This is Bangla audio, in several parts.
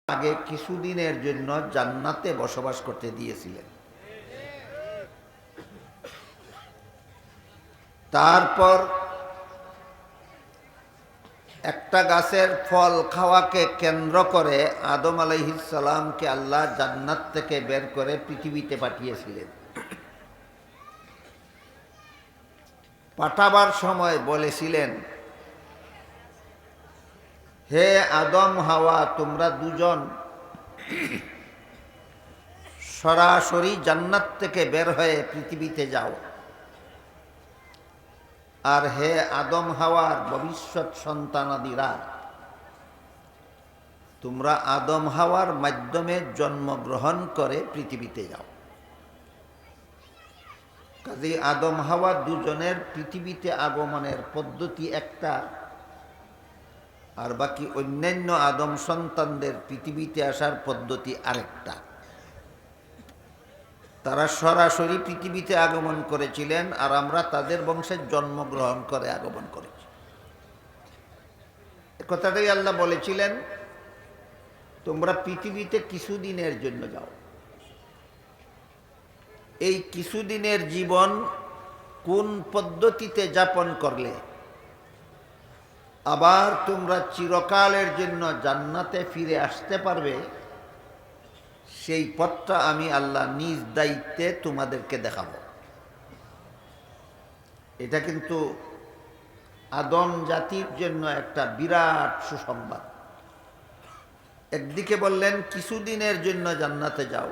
আগে কিছুদিনের জন্য জান্নাতে বসবাস করতে দিয়েছিলেন। তারপর একটা গাছের ফল খাওয়াকে কেন্দ্র করে আদম আলাইহিস সালামকে আল্লাহ জান্নাত থেকে বের করে পৃথিবীতে পাঠিয়েছিলেন। পাঠাবার সময় বলেছিলেন, হে আদম হাওয়া, তোমরা দুজন সরাসরি জান্নাত থেকে বের হয়ে পৃথিবীতে যাও, আর হে আদম হাওয়ার ভবিষ্যৎ সন্তানাদিরা, তোমরা আদম হাওয়ার মাধ্যমে জন্মগ্রহণ করে পৃথিবীতে যাও। কাজে আদম হাওয়া দুজনের পৃথিবীতে আগমনের পদ্ধতি একটা, আর বাকি অন্যান্য আদম সন্তানদের পৃথিবীতে আসার পদ্ধতি আরেকটা। তারা সরাসরি পৃথিবীতে আগমন করেছিলেন, আর আমরা তাদের বংশে জন্মগ্রহণ করে আগমন করেছি। কথাটাই আল্লাহ বলেছিলেন, তোমরা পৃথিবীতে কিছুদিনের জন্য যাও। এই কিছুদিনের জীবন কোন পদ্ধতিতে যাপন করলে আবার তোমরা চিরকালের জন্য জান্নাতে ফিরে আসতে পারবে, সেই পথটা আমি আল্লাহ নিজ দায়িত্বে তোমাদেরকে দেখাবো। এটা কিন্তু আদম জাতির জন্য একটা বিরাট সুসংবাদ। একদিকে বললেন কিছুদিনের জন্য জান্নাতে যাও,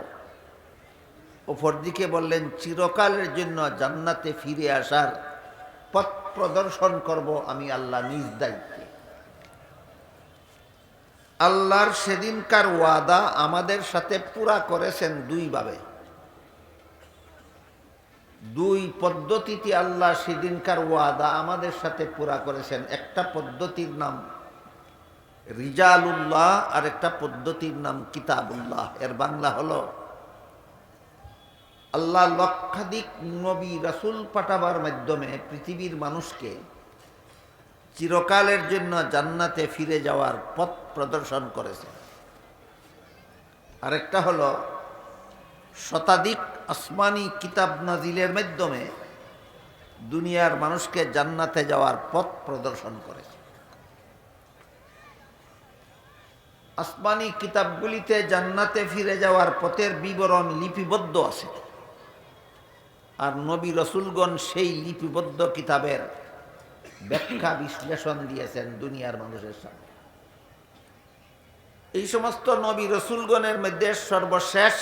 অপরদিকে বললেন চিরকালের জন্য জান্নাতে ফিরে আসার পথ প্রদর্শন করব আমি আল্লাহ নিজ দায়িত্বে। আল্লাহর সেদিনকার ওয়াদা আমাদের সাথে পুরা করেছেন দুইভাবে, দুই পদ্ধতিতে আল্লাহ সেদিনকার ওয়াদা আমাদের সাথে পুরা করেছেন। একটা পদ্ধতির নাম রিজালুল্লাহ, আর একটা পদ্ধতির নাম কিতাবুল্লাহ। এর বাংলা হলো, আল্লাহ লক্ষাধিক নবী রাসূল পাঠাবার মাধ্যমে পৃথিবীর মানুষকে চিরকালের জন্য জান্নাতে ফিরে যাওয়ার পথ প্রদর্শন করেছে। আরেকটা হলো শতাধিক আসমানি কিতাব নাজিলের মাধ্যমে দুনিয়ার মানুষকে জান্নাতে যাওয়ার পথ প্রদর্শন করেছে। আসমানি কিতাবগুলিতে জান্নাতে ফিরে যাওয়ার পথের বিবরণ লিপিবদ্ধ আছে, আর নবী রসুলগণ সেই লিপিবদ্ধ কিতাবের ব্যাখ্যা বিশ্লেষণ দিয়েছেন দুনিয়ার মানুষের সামনে। এই সমস্ত নবী রসুলগণের মধ্যে সর্বশেষ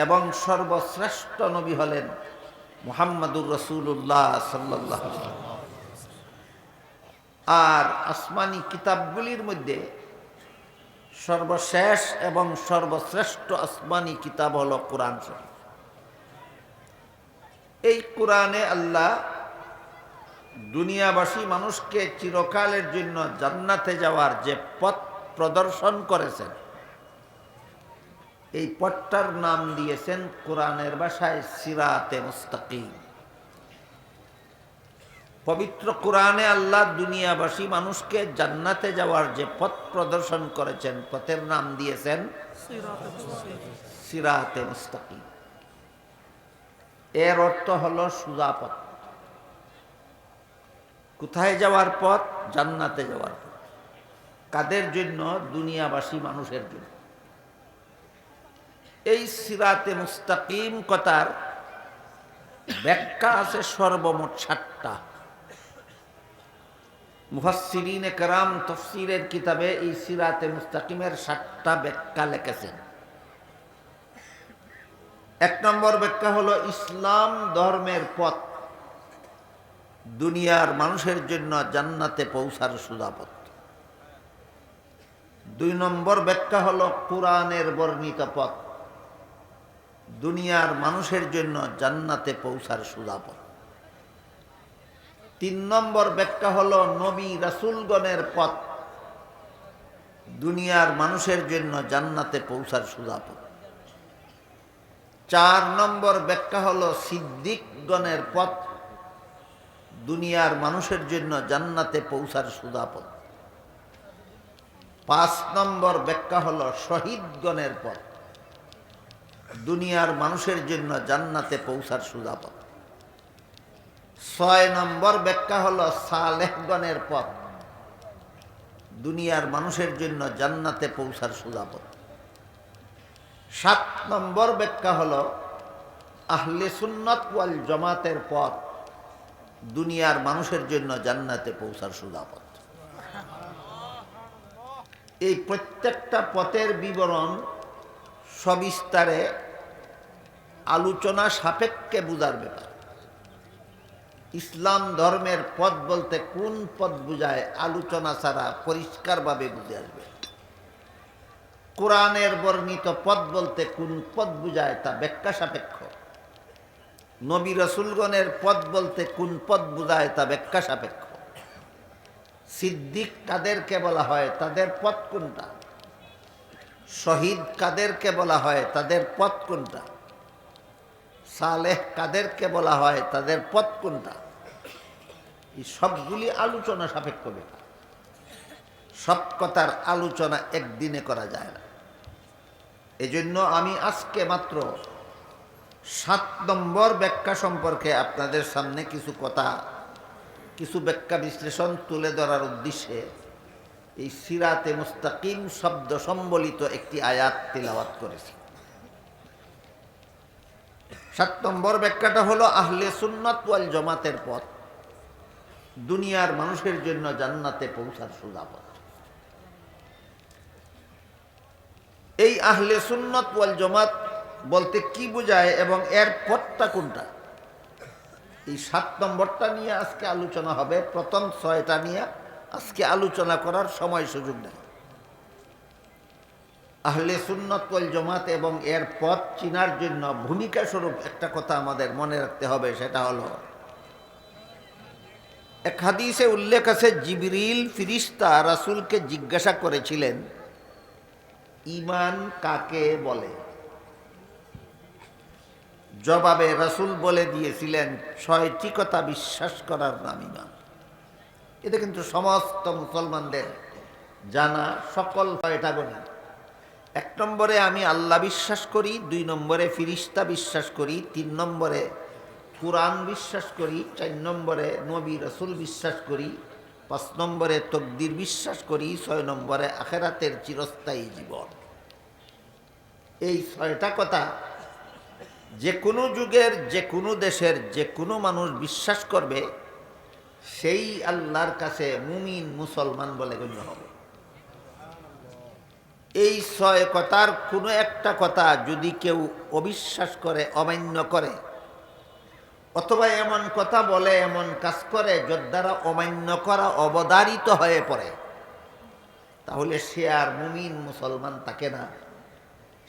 এবং সর্বশ্রেষ্ঠ নবী হলেন মুহাম্মাদুর রাসূলুল্লাহ সাল্লাল্লাহু আলাইহি ওয়াসাল্লাম। আর আসমানি কিতাবগুলির মধ্যে সর্বশেষ এবং সর্বশ্রেষ্ঠ আসমানি কিতাব হলো কোরআন শরীফ। এই কোরআনে আল্লাহ দুনিয়াবাসী মানুষকে চিরকালের জন্য জান্নাতে যাওয়ার যে পথ প্রদর্শন করেছেন, এই পথটার নাম দিয়েছেন কোরআনের ভাষায় সিরাতে মুস্তাকিম। পবিত্র কোরআনে আল্লাহ দুনিয়াবাসী মানুষকে জান্নাতে যাওয়ার যে পথ প্রদর্শন করেছেন, পথের নাম দিয়েছেন সিরাতে মুস্তাকিম। এর অর্থ হলো সোজা পথ। কোথায় যাওয়ার পথ? জান্নাতে যাওয়ার পথ। কাদের জন্য? দুনিয়াবাসী মানুষের জন্য। এই সিরাতে মুস্তাকিম কথার ব্যাখ্যা আছে সর্বমোট 7টা। মুফাসসিরিনে কেরাম তাফসীরের কিতাবে এই সিরাতে মুস্তাকিমের 7টা ব্যাখ্যা লিখেছেন। 1 নম্বর ব্যাখ্যা হলো ইসলাম ধর্মের পথ, দুনিয়ার মানুষের জন্য জান্নাতে পৌঁছার সোজা পথ। 2 নম্বর ব্যাখ্যা হলো কোরআনের বর্ণিত পথ, দুনিয়ার মানুষের জন্য জান্নাতে পৌঁছার সোজা পথ। 3 নম্বর ব্যাখ্যা হলো নবী রাসূলগণের পথ, দুনিয়ার মানুষের জন্য জান্নাতে পৌঁছার সোজা পথ। 4 নম্বর ব্যাখ্যা হলো সিদ্দিকগণের পথ, দুনিয়ার মানুষের জন্য জান্নাতে পৌঁছার সোজা পথ। 5 নম্বর ব্যাখ্যা হলো শহীদগণের পথ, দুনিয়ার মানুষের জন্য জান্নাতে পৌঁছার সোজা পথ। 6 নম্বর ব্যাখ্যা হলো সালেহগণের পথ, দুনিয়ার মানুষের জন্য জান্নাতে পৌঁছার সোজা পথ। 7 নম্বর ব্যাখ্যা হলো আহলে সুন্নাত ওয়াল জামাতের পথ, দুনিয়ার মানুষের জন্য জান্নাতে পৌঁছার সোজা পথ। এই প্রত্যেকটা পথের বিবরণ সবিস্তারে আলোচনা সাপেক্ষে বুঝার ব্যাপার। ইসলাম ধর্মের পথ বলতে কোন পথ বুঝায় আলোচনা ছাড়া পরিষ্কারভাবে বুঝে আসবে। কোরআনের বর্ণিত পথ বলতে কোন পথ বুঝায় তা ব্যাখ্যা সাপেক্ষ। নবী রাসূলগণের পথ বলতে কোন পথ বুঝায় তা ব্যাখ্যা সাপেক্ষ। সিদ্দিক কাদেরকে বলা হয়, তাদের পথ কোনটা? শহীদ কাদেরকে বলা হয়, তাদের পথ কোনটা? সালেহ কাদেরকে বলা হয়, তাদের পথ কোনটা? এই সবগুলি আলোচনা সাপেক্ষ ব্যাপার। সব কথার আলোচনা একদিনে করা যায় না। এজন্য আমি আজকে মাত্র 7 নম্বর ব্যাখ্যা সম্পর্কে আপনাদের সামনে কিছু কথা, কিছু ব্যাখ্যা বিশ্লেষণ তুলে ধরার উদ্দেশ্যে এই সিরাতে মুস্তাকিম শব্দ সম্বলিত একটি আয়াত তিলাওয়াত করেছি। 7 নম্বর ব্যাখ্যাটা হলো আহলে সুন্নাত ওয়াল জামাতের পথ, দুনিয়ার মানুষের জন্য জান্নাতে পৌঁছার সোজা পথ। এই আহলে সুন্নাত ওয়াল জামাত বলতে কি বোঝায় এবং এর পথটা কোনটা, এই 7 নম্বরটা নিয়ে আজকে আলোচনা হবে। প্রথম 6টা নিয়ে আজকে আলোচনা করার সময় সুযোগ নেই। আহলে সুন্নাত ওয়াল জামাত এবং এর পথ চিনার জন্য ভূমিকা স্বরূপ একটা কথা আমাদের মনে রাখতে হবে, সেটা হলো এক হাদিসে উল্লেখ আছে জিবরিল ফিরিস্তা রাসূলকে জিজ্ঞাসা করেছিলেন ঈমান কাকে বলে। জবাবে রাসূল বলে দিয়েছিলেন 6টি কথা বিশ্বাস করার নাম ঈমান। এটা কিন্তু সমস্ত মুসলমানদের জানা, সকল 6টা গুণ। 1 নম্বরে আমি আল্লাহ বিশ্বাস করি, 2 নম্বরে ফিরিস্তা বিশ্বাস করি, 3 নম্বরে কুরআন বিশ্বাস করি, 4 নম্বরে নবী রাসূল বিশ্বাস করি, 5 নম্বরে তকদির বিশ্বাস করি, 6 নম্বরে আখিরাতের চিরস্থায়ী জীবন। এই 6টা কথা যে কোনো যুগের, যে কোনো দেশের, যে কোনো মানুষ বিশ্বাস করবে, সেই আল্লাহর কাছে মুমিন মুসলমান বলে গণ্য হবে। এই 6 কথার কোনো একটা কথা যদি কেউ অবিশ্বাস করে, অমান্য করে, অথবা এমন কথা বলে, এমন কাজ করে যার দ্বারা অমান্য করা অবধারিত হয়ে পড়ে, তাহলে সে আর মুমিন মুসলমান থাকে না,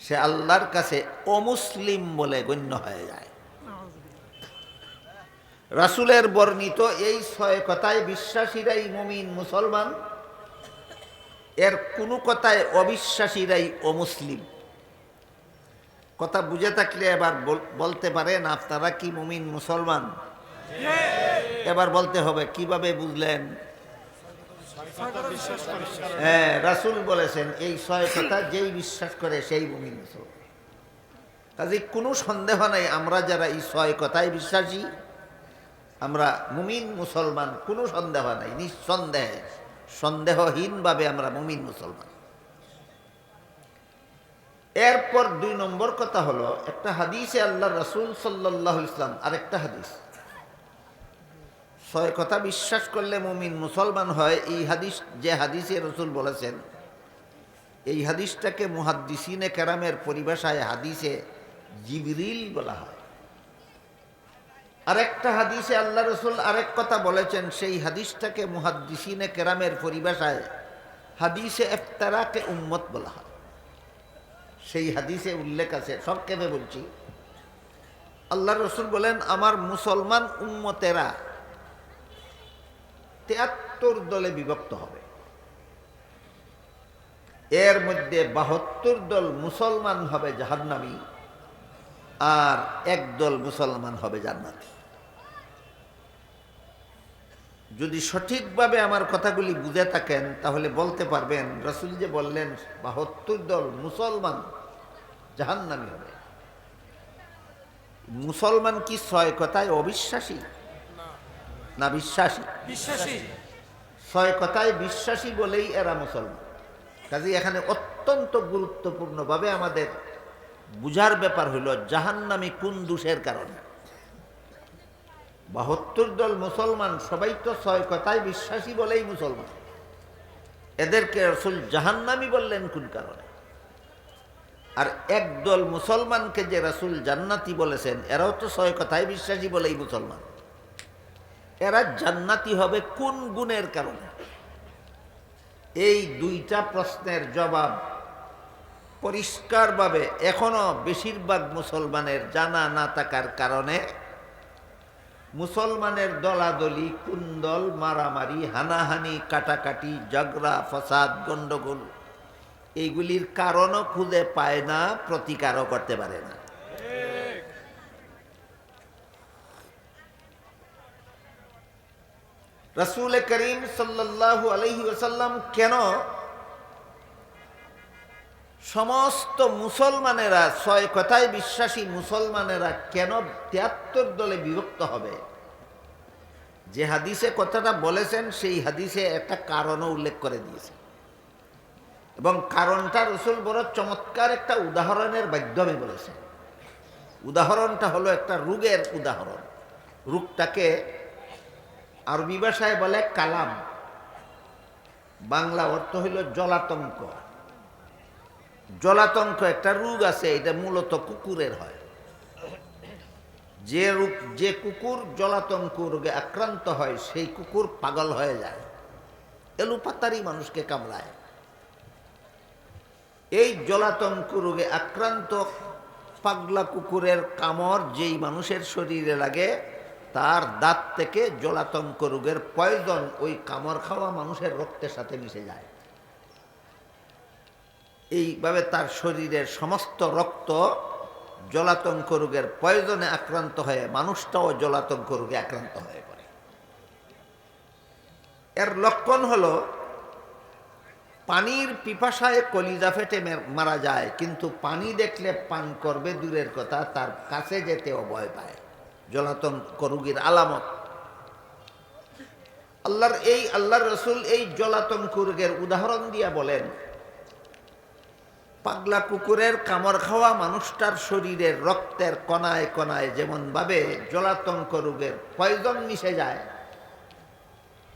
সে আল্লাহর কাছে অমুসলিম বলে গণ্য হয়ে যায়। রাসূলের বর্ণিত এই 6 কথায় বিশ্বাসীরাই মুমিন মুসলমান, এর কোনো কথায় অবিশ্বাসীরাই অমুসলিম। কথা বুঝে থাকলে এবার বলতে পারেন আপনারা কি মুমিন মুসলমান? এবার বলতে হবে কিভাবে বুঝলেন? হ্যাঁ, রাসূল বলেছেন এই 6 কথা যেই বিশ্বাস করে সেই মুমিন মুসলমান। কাজে কোনো সন্দেহ নাই, আমরা যারা এই 6 কথায় বিশ্বাসী আমরা মুমিন মুসলমান, কোনো সন্দেহ নাই, নিঃসন্দেহে সন্দেহহীনভাবে আমরা মুমিন মুসলমান। এরপর 2 নম্বর কথা হলো একটা হাদিসে আল্লাহ রাসূল সাল্লাল্লাহু আলাইহি ওয়াসাল্লাম, আরেকটা হাদিস, 6 কথা বিশ্বাস করলে মুমিন মুসলমান হয়। এই হাদিস, যে হাদিসে রাসূল বলেছেন, এই হাদিসটাকে মুহাদ্দিসিনে কেরামের পরিভাষায় হাদিসে জিবরিল বলা হয়। আরেকটা হাদিসে আল্লাহ রাসূল আরেক কথা বলেছেন, সেই হাদিসটাকে মুহাদ্দিসিনে কেরামের পরিভাষায় হাদিসে ইফতিরাকে উম্মত বলা হয়। সেই হাদিসে উল্লেখ আছে, সংক্ষেপে বলছি, আল্লাহ রাসূল বলেন আমার মুসলমান উম্মতেরা 73 দলে বিভক্ত হবে। এর মধ্যে 72 দল মুসলমান হবে জাহান্নামী, আর 1 দল মুসলমান হবে জান্নাতি। যদি সঠিকভাবে আমার কথাগুলি বুঝে থাকেন তাহলে বলতে পারবেন রাসূল যে বললেন ৭২ দল মুসলমান জাহান্নামী হবে। মুসলমান কি ৬ কথায় অবিশ্বাসী না বিশ্বাসী? বিশ্বাসী। ৬ কথায় বিশ্বাসী বলেই এরা মুসলমান। কাজে এখানে অত্যন্ত গুরুত্বপূর্ণভাবে আমাদের বুঝার ব্যাপার হলো জাহান্নামী কোন দোষের কারণে। ৭২ দল মুসলমান সবাই তো ৬ কথায় বিশ্বাসী বলেই মুসলমান, এদেরকে রাসূল জাহান্নামী বললেন কোন কারণে? আর একদল মুসলমানকে যে রাসূল জান্নাতি বলেছেন এরাও তো ৬ কথায় বিশ্বাসী বলেই মুসলমান, এরা জান্নাতি হবে কোন গুণের কারণে? এই দুইটা প্রশ্নের জবাব পরিষ্কারভাবে এখনো বেশিরভাগ মুসলমানের জানা না থাকার কারণে মুসলমানের দলাদলি, কুন্দল, মারামারি, হানাহানি, কাটাকাটি, ঝগড়া, ফসাদ, গণ্ডগোল এইগুলির কারণও খুঁজে পায় না, প্রতিকারও করতে পারে না। রাসূল করিম সাল্লাল্লাহু আলাইহি ওয়াসাল্লাম কেন সমস্ত মুসলমানেরা ৬ কথায় বিশ্বাসী মুসলমানেরা কেন ৭৩ দলে বিভক্ত হবে? যে হাদিসে কথাটা বলেছেন সেই হাদিসে একটা কারণও উল্লেখ করে দিয়েছে এবং কারণটা রাসূল বড় চমৎকার একটা উদাহরণের মাধ্যমে বলেছেন। উদাহরণটা হলো একটা রোগের উদাহরণ। রোগটাকে আরবি ভাষায় বলে কালাম, বাংলা অর্থ হইল জলাতঙ্ক। জলাতঙ্ক একটা রোগ আছে, এটা মূলত কুকুরের হয়। যে কুকুর জলাতঙ্ক রোগে আক্রান্ত হয় সেই কুকুর পাগল হয়ে যায়, এলোপাতারি মানুষকে কামড়ায়। এই জলাতঙ্ক রোগে আক্রান্ত পাগলা কুকুরের কামড় যেই মানুষের শরীরে লাগে তার দাঁত থেকে জলাতঙ্ক রোগের পয়জন ওই কামড় খাওয়া মানুষের রক্তের সাথে মিশে যায়। এইভাবে তার শরীরের সমস্ত রক্ত জলাতঙ্ক রোগের পয়জনে আক্রান্ত হয়ে মানুষটাও জলাতঙ্ক রোগে আক্রান্ত হয়ে পড়ে। এর লক্ষণ হলো পানির পিপাসায় কলিজা ফেটে মারা যায়, কিন্তু পানি দেখলে পান করবে দূরের কথা, তার কাছে যেতেও ভয় পায়। জলাতঙ্ক রোগীর আলামত। আল্লাহর রাসূল এই জলাতঙ্ক রোগের উদাহরণ দিয়া বলেন, পাগলা কুকুরের কামড় খাওয়া মানুষটার শরীরের রক্তের কণায় কণায় যেমনভাবে জলাতঙ্ক রোগের পয়জন মিশে যায়,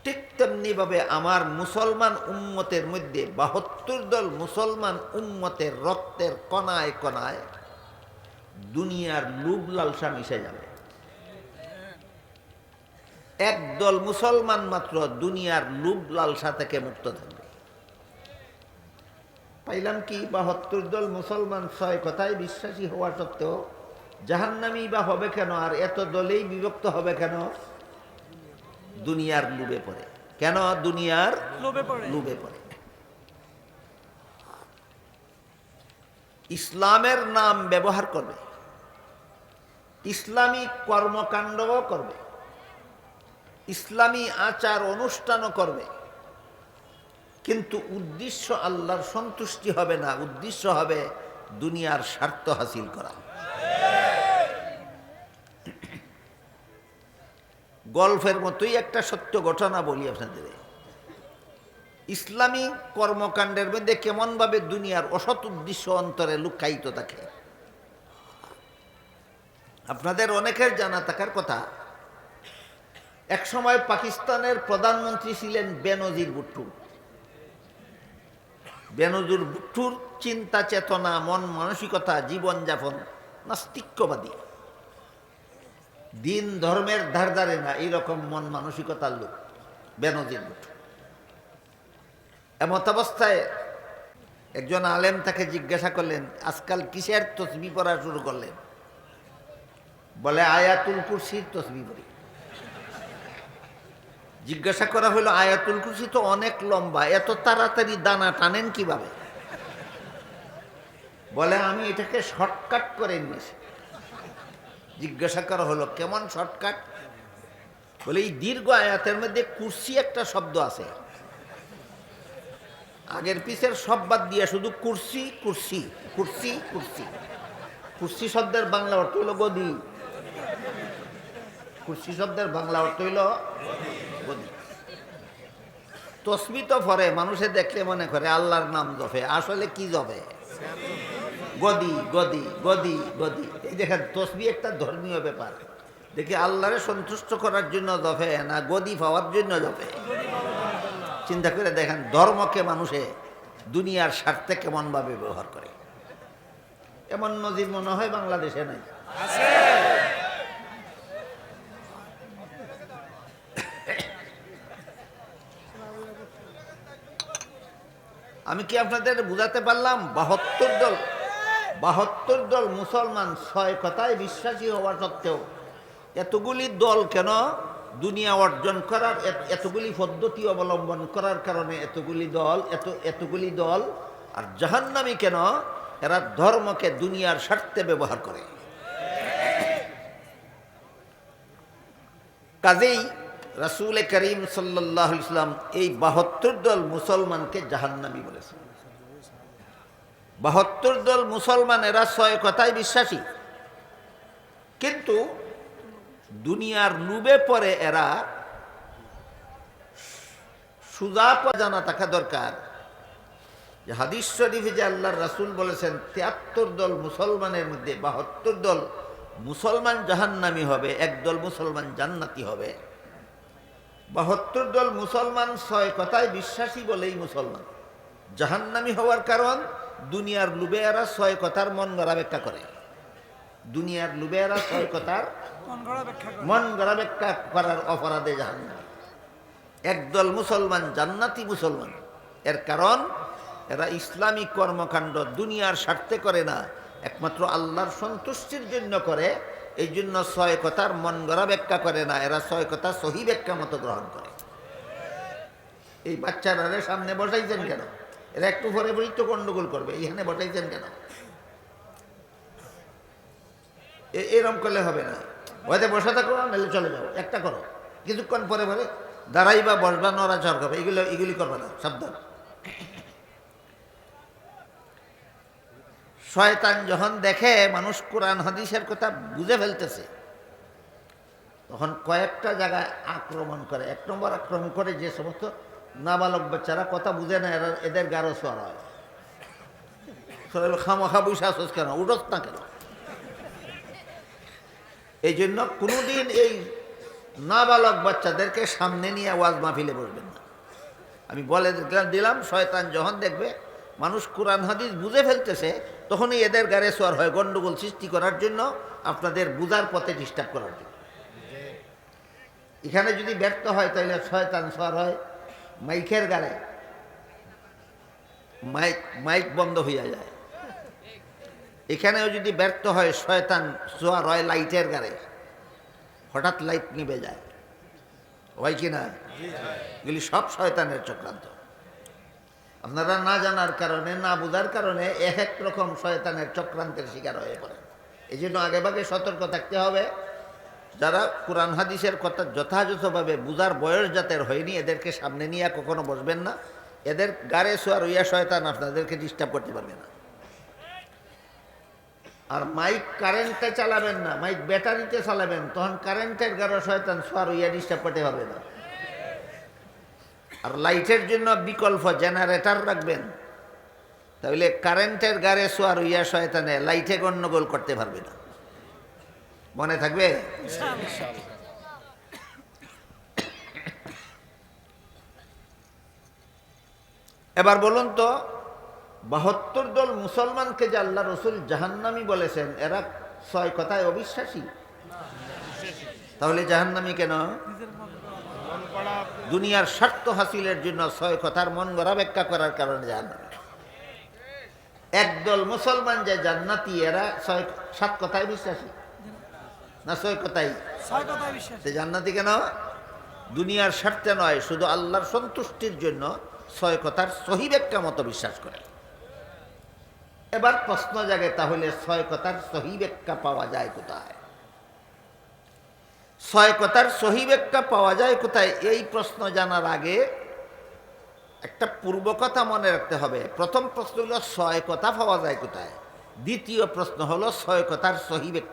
ঠিক তেমনিভাবে আমার মুসলমান উম্মতের মধ্যে ৭২ দল মুসলমান উম্মতের রক্তের কণায় কণায় দুনিয়ার লোভ লালসা মিশে যাবে। একদল মুসলমান মাত্র দুনিয়ার লোভ লালসা থেকে মুক্ত থাকবে। পাইলাম কি ৭২ দল মুসলমান ৬ কথায় বিশ্বাসী হওয়া সত্ত্বেও জাহান্নামী বা হবে কেন? আর এত দলেই বিভক্ত হবে কেন? দুনিয়ার লোভে পড়ে। কেন দুনিয়ার লোভে পড়ে? ইসলামের নাম ব্যবহার করবে, ইসলামী কর্মকাণ্ডও করবে, ইসলামী আচার অনুষ্ঠানও করবে, কিন্তু উদ্দেশ্য আল্লাহর সন্তুষ্টি হবে না, উদ্দেশ্য হবে দুনিয়ার স্বার্থ হাসিল করা। গল্পের মতোই একটা সত্য ঘটনা বলি আপনাদের। ইসলামী কর্মকাণ্ডের মধ্যে কেমনভাবে দুনিয়ার অসৎ উদ্দেশ্য অন্তরে লুকায়িত থাকে। আপনাদের অনেকের জানা থাকার কথা, একসময় পাকিস্তানের প্রধানমন্ত্রী ছিলেন বেনজির ভুট্টো। বেনজির ভুট্টোর চিন্তা চেতনা, মন মানসিকতা, জীবনযাপন নাস্তিক্যবাদী, দিন ধর্মের ধার ধারে না, এইরকম মন মানসিকতার লোক বেনজির ভুট্টো। এমত অবস্থায় একজন আলেম তাকে জিজ্ঞাসা করলেন, আজকাল কিসের তসবিহ পড়া শুরু করলেন? বলে আয়াতুল কুরসির তসবিহ পড়ি। জিজ্ঞাসা করা হলো, আয়াতুল কুরসি তো অনেক লম্বা, এত তাড়াতাড়ি দানা টানেন কিভাবে? বলে আমি এটাকে শর্টকাট করে নিয়েছি। জিজ্ঞাসা করা হলো, কেমন শর্টকাট? বলে এই দীর্ঘ আয়াতের মধ্যে কুরসি একটা শব্দ আছে, আগের পিছের সব বাদ দিয়ে শুধু কুরসি কুরসি কুরসি কুরসি। কুরসি শব্দের বাংলা অর্থ হইল গদি। কুরসি শব্দের বাংলা অর্থ হইল গদি। তসবি তো পরে মানুষে দেখলে মনে করে আল্লাহর নাম জপে, আসলে কি জপে? গদি গদি গদি গদি। এই দেখেন তসবি একটা ধর্মীয় ব্যাপার, দেখি আল্লাহরে সন্তুষ্ট করার জন্য জপে না গদি পাওয়ার জন্য জপে। চিন্তা করে দেখেন ধর্মকে মানুষে দুনিয়ার স্বার্থে কেমনভাবে ব্যবহার করে। এমন নজির মনে হয় বাংলাদেশে নাই। আমি কি আপনাদের বুঝাতে পারলাম? 72 দল মুসলমান 6 কথায় বিশ্বাসী হওয়া সত্ত্বেও এতগুলি দল কেন? দুনিয়া অর্জন করার এতগুলি পদ্ধতি অবলম্বন করার কারণে এতগুলি দল। আর জাহান্নামী কেন? এরা ধর্মকে দুনিয়ার স্বার্থে ব্যবহার করে। কাজেই রাসূল করিম সাল্লাল্লাহু আলাইহি ওয়াসাল্লাম এই 72 দল মুসলমানকে জাহান্নামী বলেছেন। 72 দল মুসলমান এরা 6 কথায় বিশ্বাসী, কিন্তু দুনিয়ার লুবে পরে এরা সুজা জানা থাকা দরকার যে হাদিস শরীফে যে আল্লাহর রাসূল বলেছেন 73 দল মুসলমানের মধ্যে 72 দল মুসলমান জাহান্নামী হবে, 1 দল মুসলমান জান্নাতি হবে। 72 দল মুসলমান 6 কথায় বিশ্বাসী বলেই মুসলমান। জাহান্নামী হওয়ার কারণ দুনিয়ার লুবে এরা 6 কথার মন গড়া ব্যাখ্যা করে। দুনিয়ার লুবে এরা 6 কথার মন গড়া ব্যাখ্যা করার অপরাধে জাহান্নামী। 1 দল মুসলমান জান্নাতি মুসলমান, এর কারণ এরা ইসলামী কর্মকাণ্ড দুনিয়ার স্বার্থে করে না, একমাত্র আল্লাহর সন্তুষ্টির জন্য করে। এই জন্য 6 কথার মন গড়া ব্যাখ্যা করে না, এরা 6 কথা সহি ব্যাখ্যা মতো গ্রহণ করে। এই বাচ্চারা সামনে বসাইছেন কেন? এরা একটু পরে বলি তো গন্ডগোল করবে, এখানে বসাইছেন কেন? এরম করলে হবে না। হয়তো বসা থাকো নাহলে চলে যাও, একটা করো। কিছুক্ষণ পরে পরে দাঁড়াইবা, বসবা, নড়াচড় করবে, এগুলি করবে না, সাবধান। শয়তান যখন দেখে মানুষ কোরআন হাদিসের কথা বুঝে ফেলতেছে, তখন কয়েকটা জায়গায় আক্রমণ করে। 1 নম্বর আক্রমণ করে যে সমস্ত নাবালক বাচ্চারা কথা বুঝে না, এদের গারো সোয়ার হয়। খামাখা বৈশা আসোস কেন, উঠোস না কেন? এই জন্য কোনোদিন এই নাবালক বাচ্চাদেরকে সামনে নিয়ে ওয়াজ মাহফিলে বসবেন না। আমি বলে দিলাম, শয়তান যখন দেখবে মানুষ কোরআন হাদিস বুঝে ফেলতেছে, তখনই এদের গায়ে সোয়ার হয়, গন্ডগোল সৃষ্টি করার জন্য, আপনাদের বুঝার পথে ডিস্টার্ব করার জন্য। এখানে যদি ব্যর্থ হয় তাহলে শয়তান সোয়ার হয় মাইকের গায়ে, মাইক বন্ধ হইয়া যায়। এখানেও যদি ব্যর্থ হয় শয়তান সোয়ার হয় লাইটের গায়ে, হঠাৎ লাইট নিভে যায়, হয় কি না? এগুলি সব শয়তানের চক্রান্ত। আপনারা না জানার কারণে, না বোঝার কারণে এক রকম শয়তানের চক্রান্তের শিকার হয়ে পড়ে। এই জন্য আগেভাগে সতর্ক থাকতে হবে। যারা কোরআন হাদিসের কথা যথাযথভাবে বুঝার বয়স যাদের হয়নি, এদেরকে সামনে নিয়ে কখনো বসবেন না। এদের গাড়ে সোয়ার হইয়া শয়তান আপনাদেরকে ডিস্টার্ব করতে পারবে না। আর মাইক কারেন্টে চালাবেন না, মাইক ব্যাটারিতে চালাবেন, তখন কারেন্টের গাড়ে শয়তান সোয়ার হইয়া ডিস্টার্ব করতে পারবে না। আর লাইটের জন্য বিকল্প জেনারেটর রাখবেন, তাহলে কারেন্টের গাড়ে সোয়ার হইয়া শয়তানে লাইটে গন্ডগোল করতে পারবে না। মনে থাকবে? এবার বলুন তো, 72 দল মুসলমানকে যে আল্লাহ রসুল জাহান্নামী বলেছেন, এরা 6 কথায় অবিশ্বাসী। তাহলে জাহান্নামী কেন? দুনিয়ার স্বার্থ হাসিলের জন্য 6 কথার মন গড়া ব্যাখ্যা করার কারণে জাহান্নামী। 1 দল মুসলমান যে জান্নাতি, এরা 7 কথায় বিশ্বাসী না 6 কথাই? জান্নাতি কেন? দুনিয়ার স্বার্থে নয়, শুধু আল্লাহর সন্তুষ্টির জন্য 6 কথার সহি ব্যাখ্যা মতো বিশ্বাস করে। এবার প্রশ্ন জাগে, তাহলে 6 কথার সহি ব্যাখ্যা পাওয়া যায় কোথায়? ছয় কথার সহি ব্যাখ্যা পাওয়া যায় কোথায়, এই প্রশ্ন জানার আগে একটা পূর্ব কথা মনে রাখতে হবে। প্রথম প্রশ্ন হলো ছয় কথা পাওয়া যায় কোথায়, দ্বিতীয় প্রশ্ন হলো ছয় কথার সহি ব্যাখ্যা